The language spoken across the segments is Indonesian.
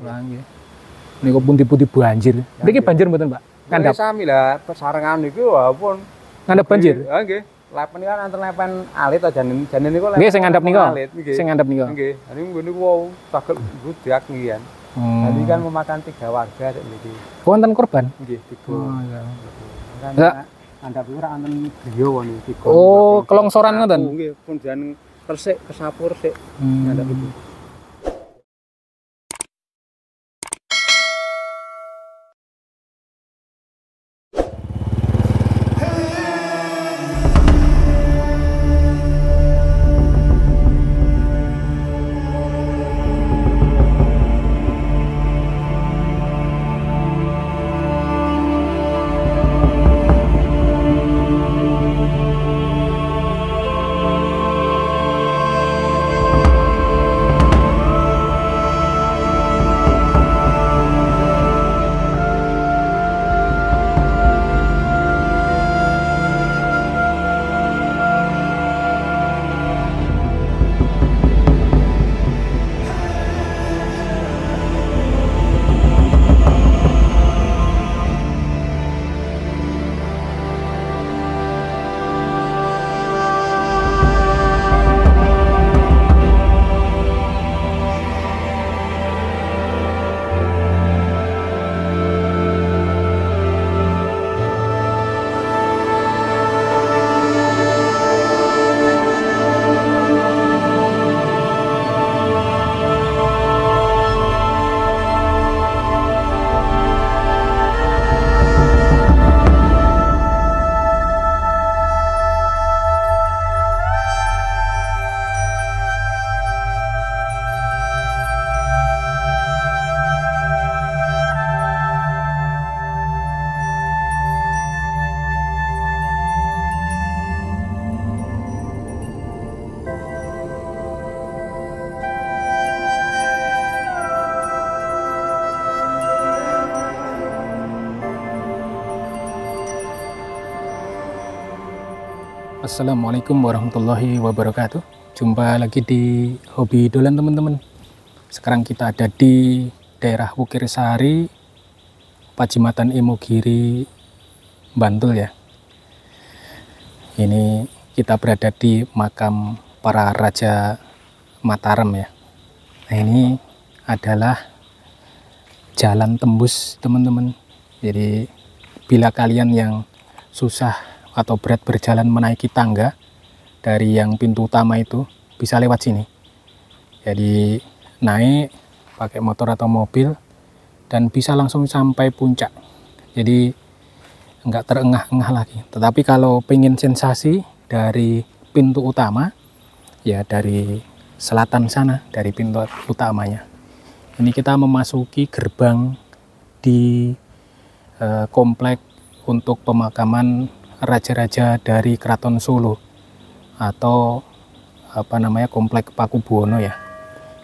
Wah nggih. Niku pundi-pundi banjir. Mriki banjir mboten, Pak? Ngandhap sami lah pesarengan niku walaupun ngandhap banjir. Ha nggih. Lepen kan antar lepen alit aja jane niku lepen. Nggih sing ngandhap nika. Sing ngandhap nika. Nggih. Niku niku wau saged gudak niki kan. Jadi kan memakan 3 warga nek niki. Wonten korban? Nggih, 3. Oh iya. Kan ngandhap iku ora wonten griya woni 3. Oh, kelongsoran ngoten. Nggih, punjan resik kesapu resik ngandhap itu. Assalamualaikum warahmatullahi wabarakatuh. Jumpa lagi di Hobi Dolan teman-teman. Sekarang kita ada di daerah Wukir Sari, Pajimatan Imogiri, Bantul ya. Ini kita berada di makam para Raja Mataram ya. Nah ini adalah jalan tembus teman-teman. Jadi bila kalian yang susah atau berat berjalan menaiki tangga dari yang pintu utama itu, bisa lewat sini. Jadi naik pakai motor atau mobil dan bisa langsung sampai puncak. Jadi enggak terengah-engah lagi. Tetapi kalau pengen sensasi dari pintu utama, ya dari selatan sana, dari pintu utamanya. Ini kita memasuki gerbang di komplek untuk pemakaman raja-raja dari Keraton Solo atau apa namanya komplek Pakubuwono ya,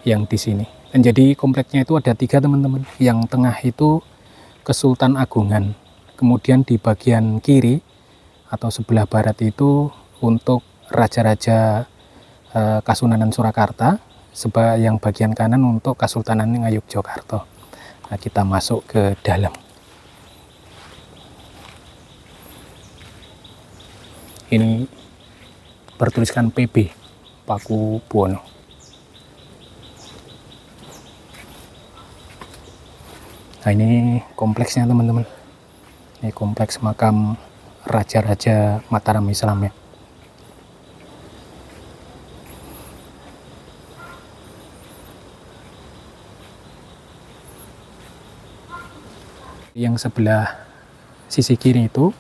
yang di sini. Dan jadi kompleknya itu ada 3 teman-teman. Yang tengah itu Kesultan Agungan, kemudian di bagian kiri atau sebelah barat itu untuk raja-raja Kasunanan Surakarta, yang bagian kanan untuk Kesultanan Ngayogyakarta. Nah, kita masuk ke dalam. Ini bertuliskan PB Pakubuwono. Nah ini kompleksnya teman-teman. Ini kompleks makam raja-raja Mataram Islam ya. Yang sebelah sisi kiri itu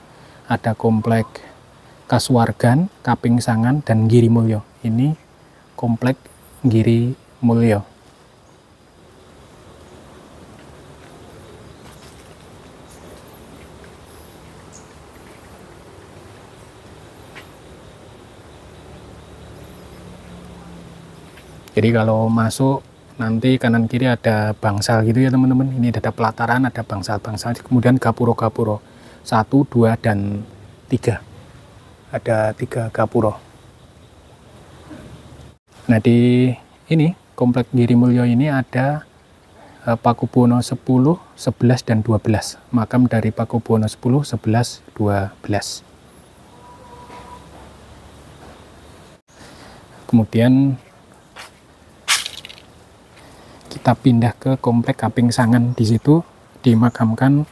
ada komplek Kasuwargan, Kaping Sangan, dan Giri Mulyo. Ini komplek Giri Mulyo. Jadi kalau masuk nanti kanan kiri ada bangsal gitu ya teman-teman. Ini ada pelataran, ada bangsal-bangsal, kemudian gapuro-gapuro 1, 2, dan 3. Ada 3 gapuro. Nah di ini komplek Giri Mulyo ini ada Pakubuwono 10, 11, dan 12. Makam dari Pakubuwono 10, 11, 12. Kemudian kita pindah ke komplek Kaping Sangan. Di situ dimakamkan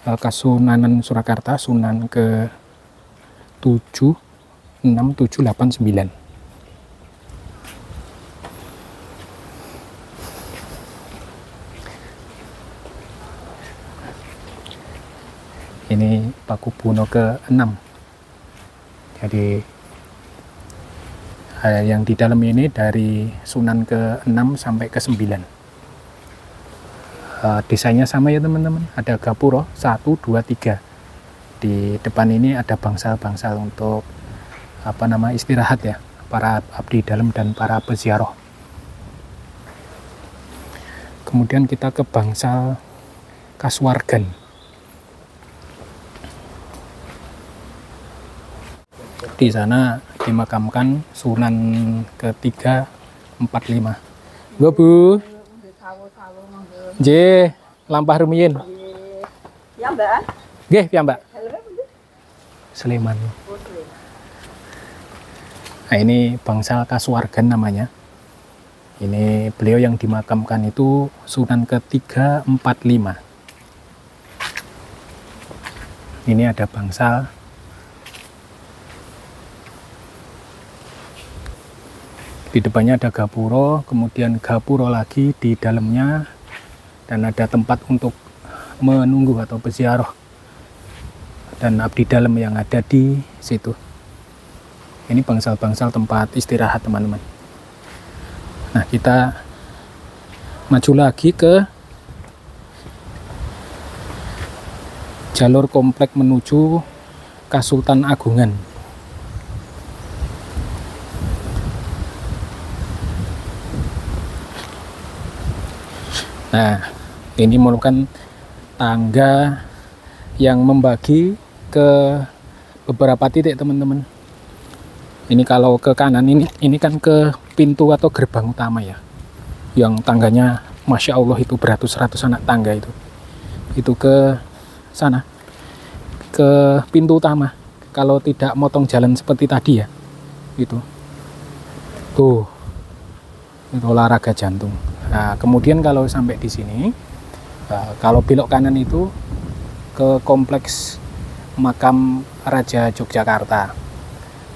Kasunanan Surakarta, Sunan ke 7, 6, 7, 8, 9. Ini Pakubuwono ke-6. Jadi yang di dalam ini dari Sunan ke-6 sampai ke-9. Desainnya sama ya teman-teman. Ada gapuro 1, 2, 3. Di depan ini ada bangsal-bangsal untuk istirahat ya, para abdi dalam dan para peziarah. Kemudian kita ke bangsal Kasuwargan. Di sana dimakamkan Sunan ke-3, 4, 5. Gua Bu. J, lampah rumiyin. Ya, Mbak. Nggih, ya, Mbak. Sleman. Nah, ini bangsal Kasuwargan namanya. Ini beliau yang dimakamkan itu Sunan ke-3, 4, 5. Ini ada bangsal. Di depannya ada gapuro, kemudian gapuro lagi di dalamnya, dan ada tempat untuk menunggu atau peziarah dan abdi dalam yang ada di situ. Ini bangsal-bangsal tempat istirahat teman-teman. Nah, kita maju lagi ke jalur komplek menuju Kasultan Agungan. Nah, ini merupakan tangga yang membagi ke beberapa titik teman-teman. Ini kalau ke kanan ini kan ke pintu atau gerbang utama ya, yang tangganya Masya Allah itu beratus-ratus anak tangga itu ke sana, ke pintu utama. Kalau tidak motong jalan seperti tadi ya, itu tuh, itu olahraga jantung. Nah, kemudian kalau sampai di sini, kalau belok kanan itu ke kompleks makam Raja Yogyakarta.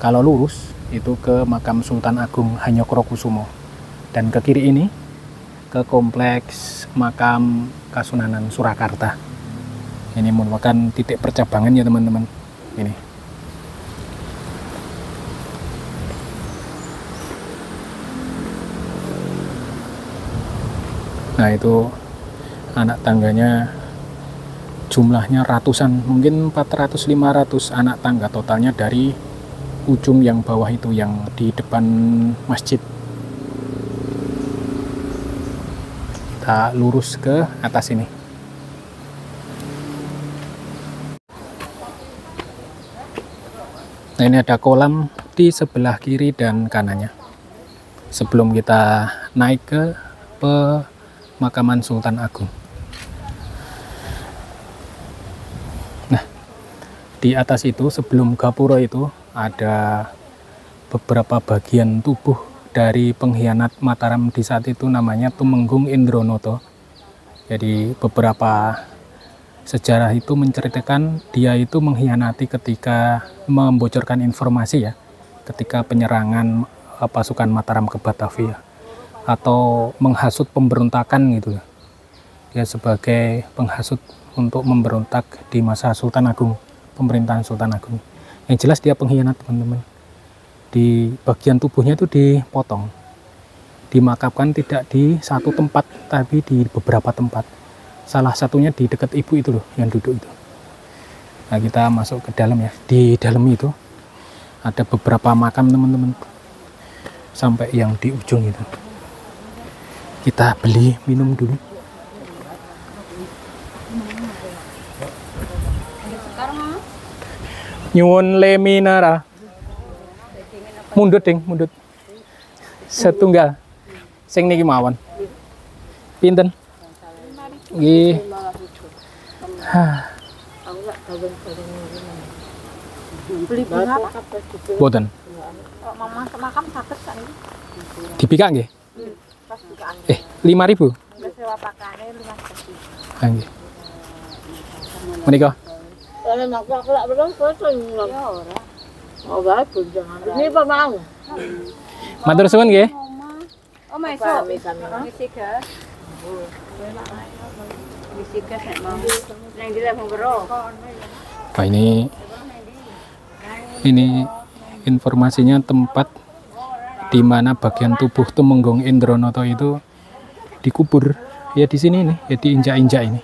Kalau lurus itu ke makam Sultan Agung Hanyokrokusumo. Dan ke kiri ini ke kompleks makam Kasunanan Surakarta. Ini merupakan titik percabangan ya teman-teman. Ini. Nah, itu anak tangganya jumlahnya ratusan, mungkin 400-500 anak tangga totalnya dari ujung yang bawah itu yang di depan masjid. Kita lurus ke atas ini. Nah, ini ada kolam di sebelah kiri dan kanannya. Sebelum kita naik ke pemakaman Sultan Agung. Nah, di atas itu sebelum gapuro itu ada beberapa bagian tubuh dari pengkhianat Mataram di saat itu, namanya Tumenggung Indronoto. Jadi beberapa sejarah itu menceritakan dia itu mengkhianati ketika membocorkan informasi ya, ketika penyerangan pasukan Mataram ke Batavia, atau menghasut pemberontakan gitu. Dia sebagai penghasut untuk memberontak di masa Sultan Agung, pemerintahan Sultan Agung. Yang jelas dia pengkhianat teman-teman. Di bagian tubuhnya itu dipotong, dimakamkan tidak di satu tempat tapi di beberapa tempat. Salah satunya di dekat ibu itu loh yang duduk itu. Nah, kita masuk ke dalam ya. Di dalam itu ada beberapa makam teman-teman, sampai yang di ujung itu. Kita beli minum dulu. Nyuwun leminara. Mundut ding, mundut. Setunggal. Sing niki mawon. Pinten? Nggih. Beli bunga apa? Boten. Kok mama ke makam sakit kan ini? Dipikak nggih? Pas bukaan. 5.000. Udah sewa pakane 5 Ha nggih. Menika. Aku lak belum foto ya ora. Oh, bagus jangan. Ini apa mau? Matur suwun nggih. Oh, masuk. Misi gas. Misi gas nek mau. Nang di Lembang Bro. Wah, ini informasinya tempat di mana bagian tubuh Tumenggung Indronoto itu dikubur ya di sini nih, ya diinjak-injak ini.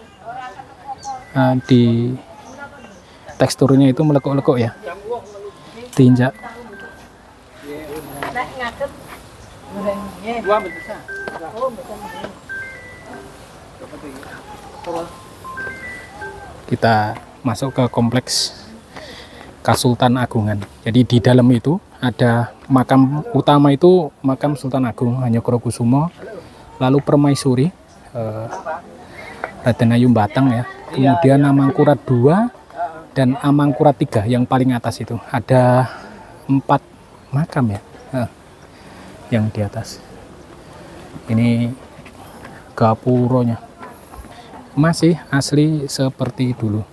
Di teksturnya itu melekuk-lekuk ya, diinjak. Nek ngadep. Kita masuk ke kompleks Kasultan Agungan. Jadi di dalam itu ada makam utama itu makam Sultan Agung Hanyokrokusumo, lalu Permaisuri, Raden Ayu Batang ya. Kemudian Amangkurat II dan Amangkurat III yang paling atas itu. Ada 4 makam ya, yang di atas. Ini gapuronya masih asli seperti dulu.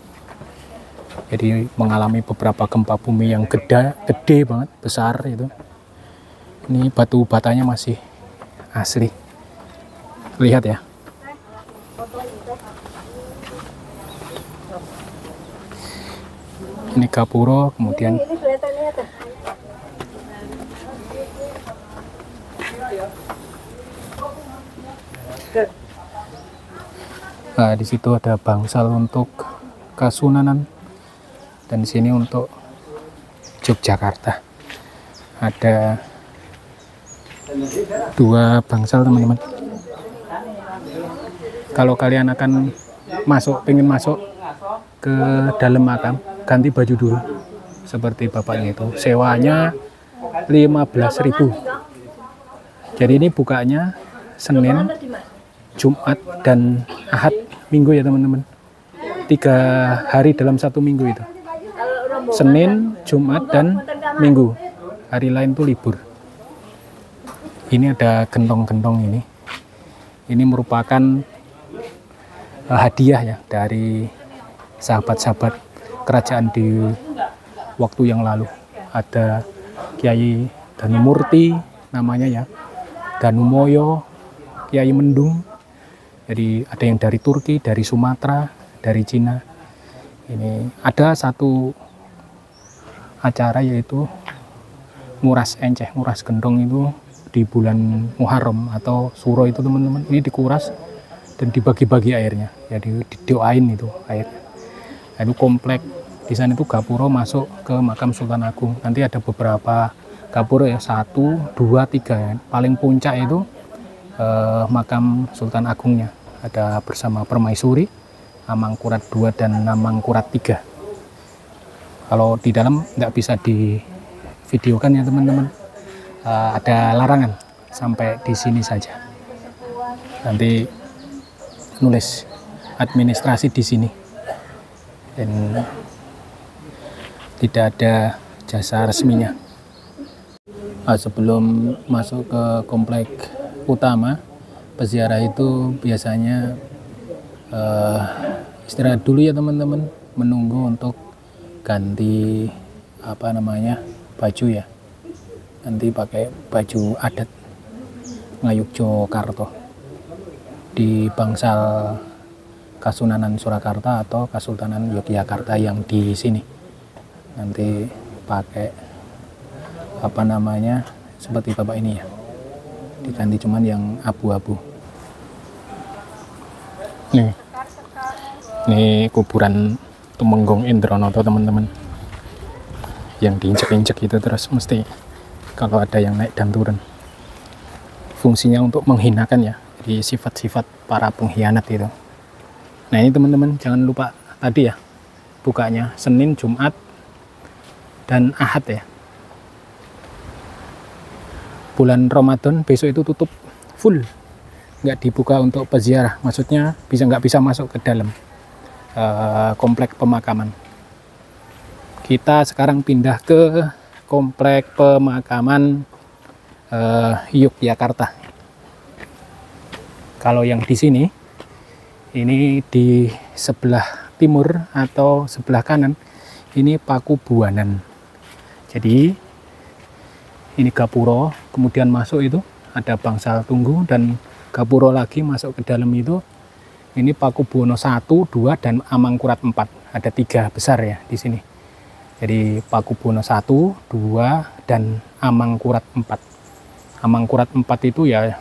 Jadi mengalami beberapa gempa bumi yang gede banget, besar itu. Ini batu batanya masih asli. Lihat ya. Ini gapuro, kemudian nah, di situ ada bangsal untuk Kasunanan. Dan di sini untuk Yogyakarta ada 2 bangsal teman-teman. Kalau kalian akan pengen masuk ke dalam makam, ganti baju dulu seperti bapaknya itu. Sewanya 15.000. Jadi ini bukanya Senin, Jumat dan Ahad, Minggu ya teman-teman. 3 hari dalam 1 minggu itu. Senin, Jumat, dan Minggu. Hari lain tuh libur. Ini ada gentong-gentong ini. Ini merupakan hadiah ya dari sahabat-sahabat kerajaan di waktu yang lalu. Ada Kiai Danumurti namanya ya, Danumoyo, Kiai Mendung. Jadi ada yang dari Turki, dari Sumatera, dari Cina. Ini ada satu acara yaitu nguras enceh, nguras gendong itu di bulan Muharram atau Suro itu teman-teman. Ini dikuras dan dibagi-bagi airnya. Jadi didoain itu airnya. Nah, itu komplek di sana itu gapuro masuk ke makam Sultan Agung. Nanti ada beberapa gapuro ya, 1, 2, 3 ya. Paling puncak itu makam Sultan Agungnya. Ada bersama Permaisuri, Amangkurat II dan Amangkurat III. Kalau di dalam nggak bisa divideokan ya teman-teman, ada larangan sampai di sini saja. Nanti nulis administrasi di sini dan tidak ada jasa resminya. Sebelum masuk ke komplek utama, peziarah itu biasanya istirahat dulu ya teman-teman, menunggu untuk ganti baju ya. Nanti pakai baju adat Ngayogyakarta di bangsal Kasunanan Surakarta atau Kasultanan Yogyakarta yang di sini. Nanti pakai seperti bapak ini ya, diganti cuman yang abu-abu. Ini kuburan Tumenggung Indronoto teman-teman, yang diinjek-injek itu terus mesti kalau ada yang naik dan turun. Fungsinya untuk menghinakan ya, jadi sifat-sifat para pengkhianat itu. Nah ini teman-teman, jangan lupa tadi ya, bukanya Senin, Jumat, dan Ahad ya. Bulan Ramadan besok itu tutup full nggak dibuka untuk peziarah, maksudnya nggak bisa masuk ke dalam komplek pemakaman. Kita sekarang pindah ke komplek pemakaman Yogyakarta. Kalau yang di sini, ini di sebelah timur atau sebelah kanan, ini Pakubuanan. Jadi ini gapuro, kemudian masuk itu ada bangsal tunggu dan gapuro lagi masuk ke dalam itu. Ini Pakubuwono 1, 2 dan Amangkurat 4. Ada 3 besar ya di sini. Jadi Pakubuwono 1, 2 dan Amangkurat 4. Amangkurat 4 itu ya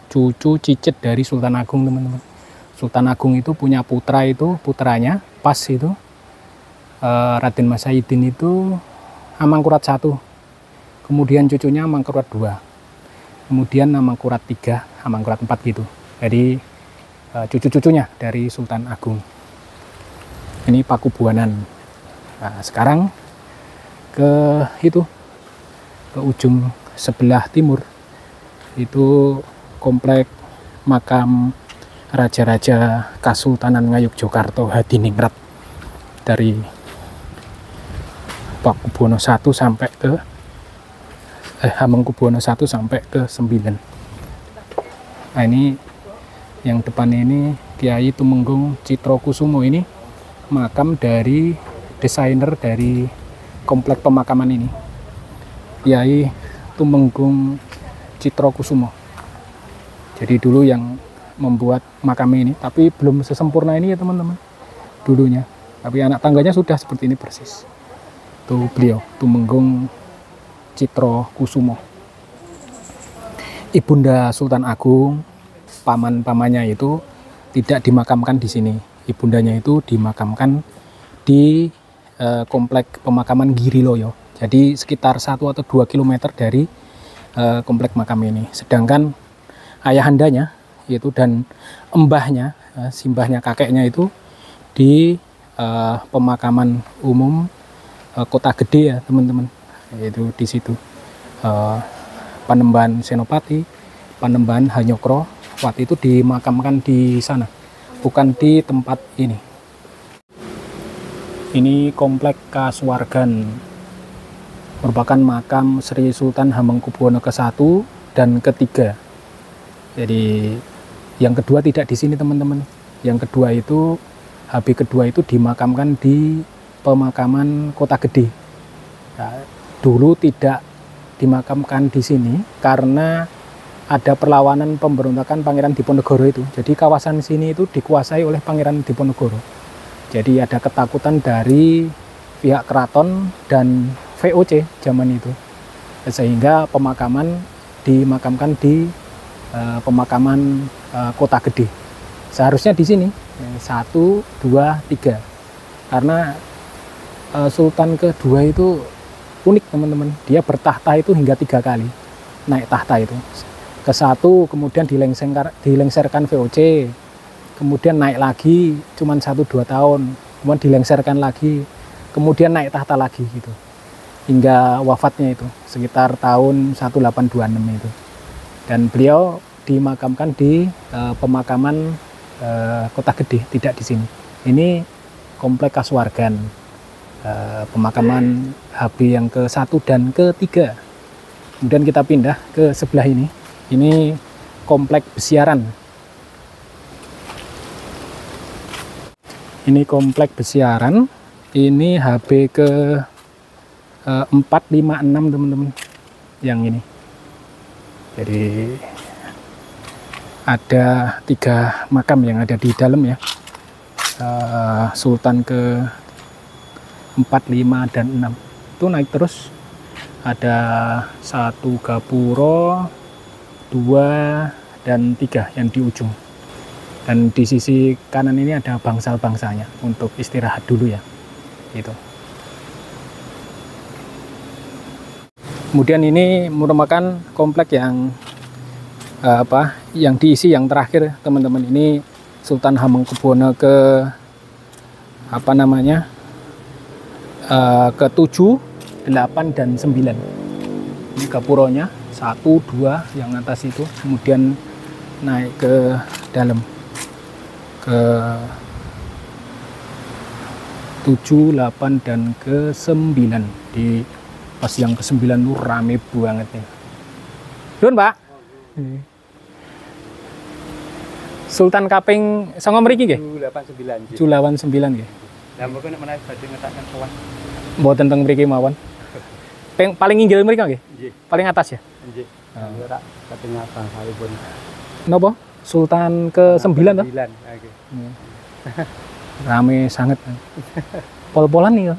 cucu cicit dari Sultan Agung, teman-teman. Sultan Agung itu punya putra, itu putranya pas itu Raden Mas Saidin itu Amangkurat 1. Kemudian cucunya Amangkurat 2. Kemudian Amangkurat 3, Amangkurat 4 gitu. Jadi cucu-cucunya dari Sultan Agung. Ini Pakubuanan. Nah, sekarang ke ujung sebelah timur itu komplek makam Raja-Raja Kasultanan Ngayogyakarta Hadiningrat dari Pakubuwono 1 sampai ke Hamengkubuwono 1 sampai ke 9. Nah, ini yang depan ini Kiai Tumenggung Citrokusumo, ini makam dari desainer dari komplek pemakaman ini, Kiai Tumenggung Citrokusumo. Jadi dulu yang membuat makam ini, tapi belum sesempurna ini ya teman-teman dulunya, tapi anak tangganya sudah seperti ini persis. Itu beliau Tumenggung Citrokusumo. Ibunda Sultan Agung, paman-pamannya itu tidak dimakamkan di sini. Ibundanya itu dimakamkan di komplek pemakaman Giriloyo. Jadi sekitar 1 atau 2 km dari komplek makam ini. Sedangkan ayahandanya yaitu dan embahnya, simbahnya kakeknya itu di pemakaman umum Kota Gede ya teman-teman. Yaitu di situ Panembahan Senopati, Panembahan Hanyokro, waktu itu dimakamkan di sana, bukan di tempat ini. Ini komplek Kasuwargan, merupakan makam Sri Sultan Hamengkubuwono ke-1 dan ke-3. Jadi yang kedua tidak di sini teman-teman. Yang kedua itu HB kedua itu dimakamkan di pemakaman Kota Gede. Nah, dulu tidak dimakamkan di sini karena ada perlawanan pemberontakan Pangeran Diponegoro itu. Jadi kawasan sini itu dikuasai oleh Pangeran Diponegoro. Jadi ada ketakutan dari pihak keraton dan VOC zaman itu, sehingga pemakaman dimakamkan di pemakaman Kota Gede. Seharusnya di sini 1, 2, 3, karena Sultan kedua itu unik teman-teman. Dia bertahta itu hingga 3 kali naik tahta itu. Ke-1 kemudian dilengserkan VOC. Kemudian naik lagi cuman 1-2 tahun, kemudian dilengserkan lagi, kemudian naik tahta lagi gitu, hingga wafatnya itu sekitar tahun 1826 itu. Dan beliau dimakamkan di pemakaman Kota Gede, tidak di sini. Ini komplek Kasuwargan, pemakaman HB yang ke-1 dan ke-3. Kemudian kita pindah ke sebelah ini. Ini komplek Besiaran. Ini komplek Besiaran, ini HB ke 456 teman-teman, yang ini. Jadi ada 3 makam yang ada di dalam ya, Sultan ke 4, 5 dan 6. Itu naik terus, ada 1 gapuro, 2 dan 3 yang di ujung. Dan di sisi kanan ini ada bangsal-bangsanya untuk istirahat dulu ya. Gitu. Kemudian ini merupakan komplek yang yang diisi yang terakhir teman-teman. Ini Sultan Hamengkubuwono ke ke-7, 8 dan 9. Ini gapuronya 1, 2 yang atas itu, kemudian naik ke dalam ke 7, 8 dan ke 9. Di pas yang ke 9 tuh rame banget nih. Dun, Pak. Sultan kaping songo mriki nggih? 789. 789 nggih. Lah mboten nek menawi badhe ngetakkan sowan. Mboten teng mriki mawon. Paling inggil mriki nggih? Nggih. Paling atas ya? Nggih. Ora katanya bangsalipun. Napa? Sultan ke 9 toh? 9. Nggih. Rame sangat. Pol-polan nih ya.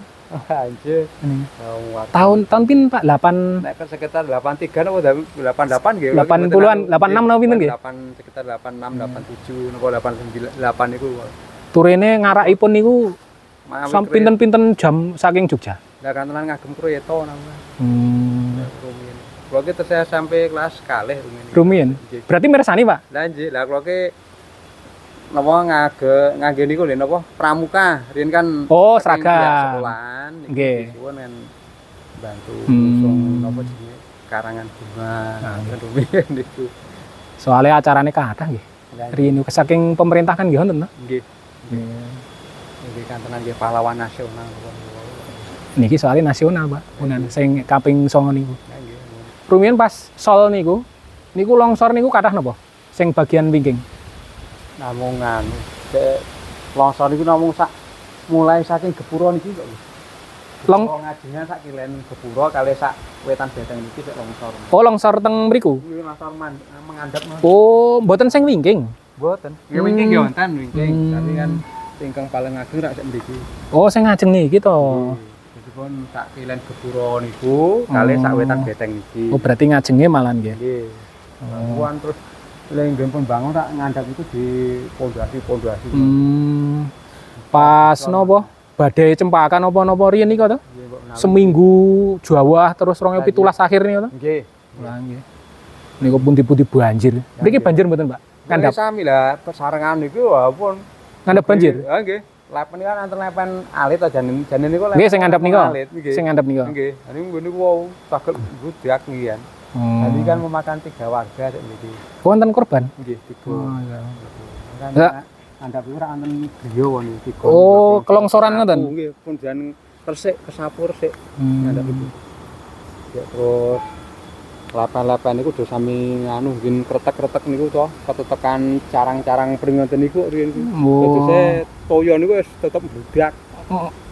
Anjir. Tahun pin Pak 8 nek kan sekitar 83 napa 88 nggih. 80-an, 86 napa pinten nggih? 8 sekitar 86, 87 napa 89 8 niku. Turene ngarakipun niku Mawi pinten-pinten jam saking Jogja. Lah kan tenan ngagem Kroyeto namanya. Rumiyin. Kula ki terus saya sampai kelas kalih rumiyin. Rumiyin. Berarti mirsani, Pak? Lah nggih, lah kula ki napa ngangge niku lho napa pramuka. Riyen kan oh, seragam. Sekolahan nggih. Suwun kan bantu ngusung napa jenenge karangan bunga. Kan rumiyin niku. Soalnya acarane kathah nggih. Riyen niku saking pemerintah kan nggih wonten to? Nggih. Nggih kan tenan nggih pahlawan nasional. Niki soalnya nasional, Pak. Punan sing kaping 9 niku. Nggih. Rumiyin pas sol niku longsor niku kathah napa? Sing bagian wingking. Namung anu, longsor niku namung mulai saking Gepuro niki kok. Ngajine sak kilen Gepuro kali sak wetan beteng niki sik longsor. Oh, longsor teng mriku. Kuwi longsor mengandap. Oh, mboten sing wingking. Mboten. Nggih wingking nggih wonten wingking, tapi kan ingkang paling ageng rak sik mriki. Oh, sing ngajeng niki to. Dipun sak kilen Gepuro niku kali sak wetan beteng niki. Oh, berarti ngajenge malan nggih. Nggih. Kuwi terus lenggen pun bangun tak ngandap itu di pondasi. Pas nopo badai cempaka nopo riyen niku to? Seminggu Jawa terus 2017 akhir niku to? Nggih. Lah nggih. Niku pundi-pundi banjir. Mriki banjir mboten, Pak? Ngandap sami lah persarengan niku walaupun ngandap banjir. Ha nggih. Lepen kan anten lepen alit to jane niku nggih sing ngandap niku. Sing ngandap niku. Nggih. Niku niku wau saged budak ngian. Tadi kan memakan 3 warga sik niki. Wonten korban? Nggih, 3. Oh iya. Kan andap iku ora anten griya won 3. Oh, kelongsoran ngoten. Nggih, pun jan resik kesapur sik. Andap itu. Ya terus lapan-lapan niku do sami anu nggih kretek-kretek niku to, ketetekan carang-carang pringoten niku riyen. Terus toyo niku wis tetep budak.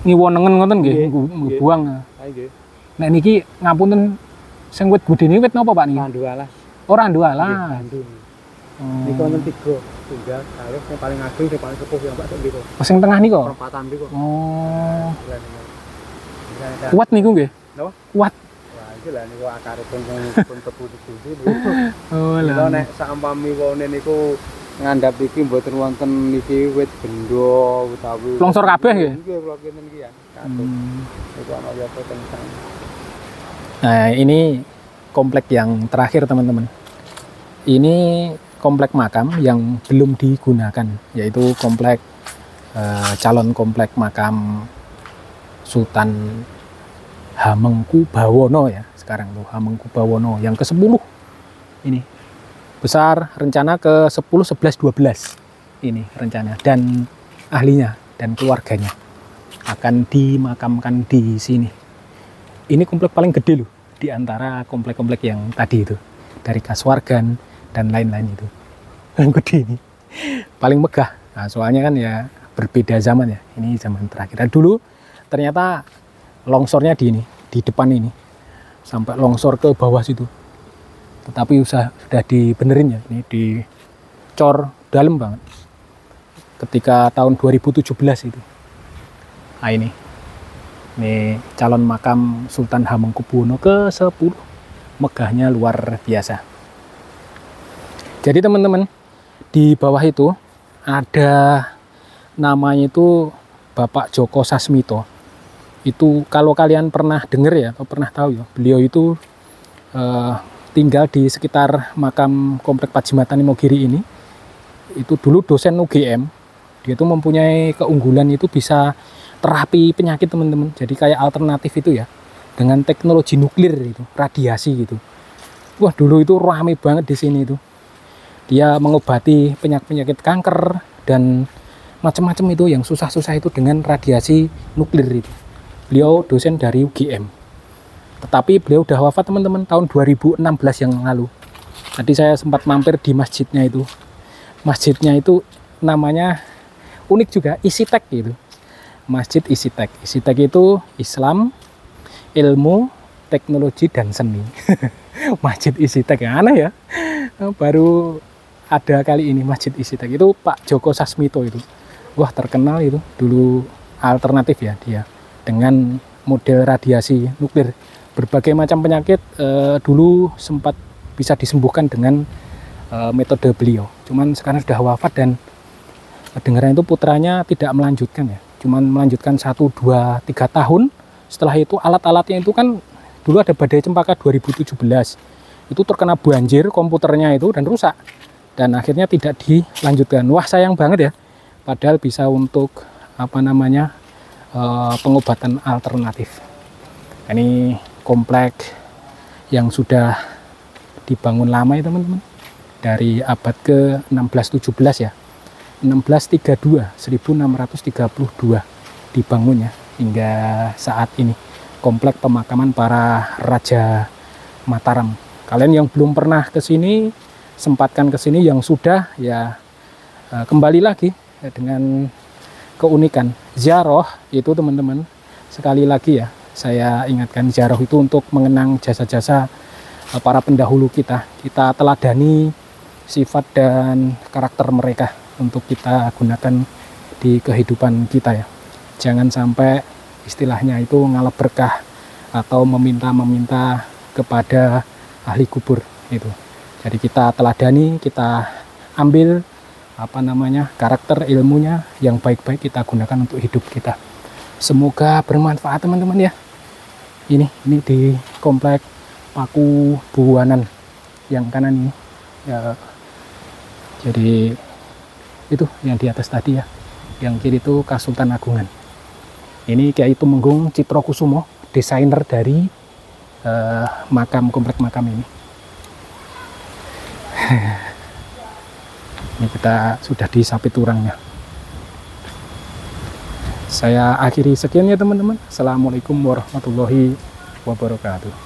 Ngiwonengen ngoten nggih, buang. Ha nggih. Nek niki ngapunten sing wit budine wit napa Pak niki? Randu alas. Oh, randu alas. Randu. Niku wonten 3, tunggal, kalih sing paling ageng sing paling sepuh ya Pak sing niku. Oh, sing tengah niku? Perempatan niku. Oh. Kuat niku nggih? Napa? Kuat. Wah, iki lha niku akaripun pun tebu-tebu niku. Oh, lha nek sampami wone niku ngandhap iki mboten wonten iki wit benda utawi longsor kabeh nggih? Nggih, kula kenen iki ya. Katut. Niku ana ya tentang. Nah, ini komplek yang terakhir teman-teman. Ini komplek makam yang belum digunakan, yaitu komplek calon komplek makam Sultan Hamengkubawono ya. Sekarang tuh Hamengkubawono yang ke-10. Ini besar, rencana ke 10, 11, 12. Ini rencana dan ahlinya dan keluarganya akan dimakamkan di sini. Ini komplek paling gede loh di antara komplek-komplek yang tadi itu, dari Kasuwargan dan lain-lain itu. Yang gede ini paling megah. Nah, soalnya kan ya berbeda zaman ya, ini zaman terakhir. Dan dulu ternyata longsornya di depan ini sampai longsor ke bawah situ, tetapi sudah dibenerin ya, ini dicor dalam banget ketika tahun 2017 itu. Nah, ini calon makam Sultan Hamengkubuwono ke-10. Megahnya luar biasa. Jadi teman-teman, di bawah itu ada namanya itu Bapak Joko Sasmito. Itu kalau kalian pernah dengar ya, atau pernah tahu ya, beliau itu tinggal di sekitar makam komplek Pajimatan Imogiri ini. Itu dulu dosen UGM. Dia itu mempunyai keunggulan itu bisa terapi penyakit teman-teman, jadi kayak alternatif itu ya, dengan teknologi nuklir itu, radiasi gitu. Wah, dulu itu rame banget di sini itu. Dia mengobati penyakit kanker dan macam-macam itu yang susah-susah itu dengan radiasi nuklir itu. Beliau dosen dari UGM. Tetapi beliau udah wafat teman-teman tahun 2016 yang lalu. Tadi saya sempat mampir di masjidnya itu. Masjidnya itu namanya unik juga, Isitek gitu. Masjid Isitek. Isitek itu Islam, ilmu, teknologi dan seni. Masjid Isitek, ya aneh ya. Baru ada kali ini Masjid Isitek. Itu Pak Joko Sasmito itu. Wah, terkenal itu. Dulu alternatif ya dia dengan model radiasi nuklir. Berbagai macam penyakit dulu sempat bisa disembuhkan dengan metode beliau. Cuman sekarang sudah wafat dan dengaran itu putranya tidak melanjutkan ya. Cuman melanjutkan 1, 2, 3 tahun. Setelah itu alat-alatnya itu kan dulu ada badai cempaka 2017. Itu terkena banjir komputernya itu dan rusak. Dan akhirnya tidak dilanjutkan. Wah, sayang banget ya. Padahal bisa untuk pengobatan alternatif. Ini komplek yang sudah dibangun lama ya teman-teman, dari abad ke 16-17 ya, 1632 dibangunnya hingga saat ini komplek pemakaman para Raja Mataram. Kalian yang belum pernah ke sini, sempatkan ke sini. Yang sudah ya kembali lagi dengan keunikan ziarah itu teman-teman. Sekali lagi ya saya ingatkan, ziarah itu untuk mengenang jasa-jasa para pendahulu kita. Kita teladani sifat dan karakter mereka untuk kita gunakan di kehidupan kita ya. Jangan sampai istilahnya itu ngalap berkah atau meminta-meminta kepada ahli kubur itu. Jadi kita teladani, kita ambil karakter ilmunya yang baik-baik, kita gunakan untuk hidup kita. Semoga bermanfaat teman-teman ya. Ini di komplek Paku Buwanan yang kanan ini ya. Jadi itu yang di atas tadi ya, yang kiri itu Kasultan Agungan. Ini Kyai Tumenggung Citrokusumo, desainer dari komplek makam ini. Ini kita sudah di Sapiturangnya. Saya akhiri sekian ya teman-teman. Assalamualaikum warahmatullahi wabarakatuh.